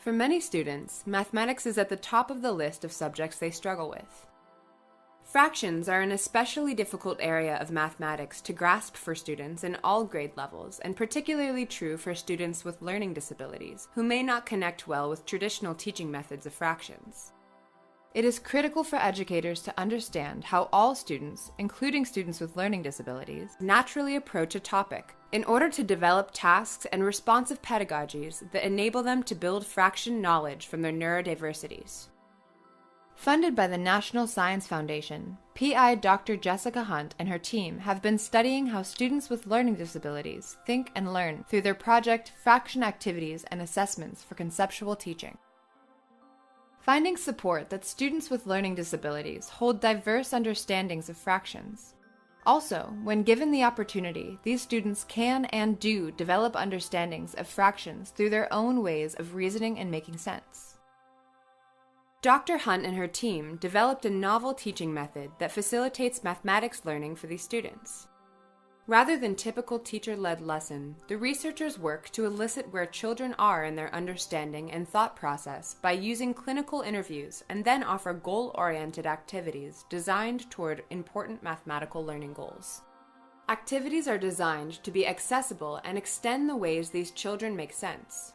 For many students, mathematics is at the top of the list of subjects they struggle with. Fractions are an especially difficult area of mathematics to grasp for students in all grade levels, and particularly true for students with learning disabilities, who may not connect well with traditional teaching methods of fractions. It is critical for educators to understand how all students, including students with learning disabilities, naturally approach a topic in order to develop tasks and responsive pedagogies that enable them to build fraction knowledge from their neurodiversities. Funded by the National Science Foundation, PI Dr. Jessica Hunt and her team have been studying how students with learning disabilities think and learn through their project Fraction Activities and Assessments for Conceptual Teaching. Findings support that students with learning disabilities hold diverse understandings of fractions. Also, when given the opportunity, these students can and do develop understandings of fractions through their own ways of reasoning and making sense. Dr. Hunt and her team developed a novel teaching method that facilitates mathematics learning for these students. Rather than typical teacher-led lesson, the researchers work to elicit where children are in their understanding and thought process by using clinical interviews and then offer goal-oriented activities designed toward important mathematical learning goals. Activities are designed to be accessible and extend the ways these children make sense.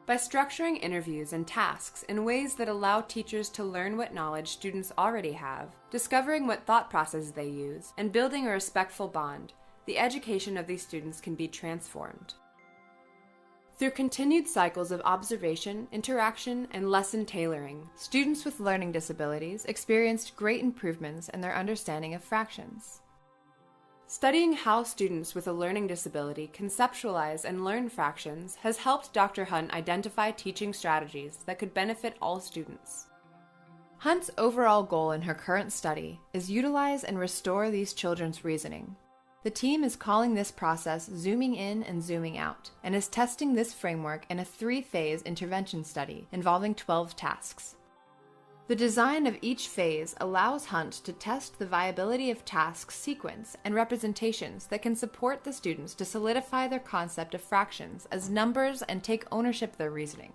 By structuring interviews and tasks in ways that allow teachers to learn what knowledge students already have, discovering what thought processes they use, and building a respectful bond, the education of these students can be transformed. Through continued cycles of observation, interaction, and lesson tailoring, students with learning disabilities experienced great improvements in their understanding of fractions. Studying how students with a learning disability conceptualize and learn fractions has helped Dr. Hunt identify teaching strategies that could benefit all students. Hunt's overall goal in her current study is utilize and restore these children's reasoning. The team is calling this process zooming in and zooming out, and is testing this framework in a 3-phase intervention study involving 12 tasks. The design of each phase allows Hunt to test the viability of tasks sequence and representations that can support the students to solidify their concept of fractions as numbers and take ownership of their reasoning.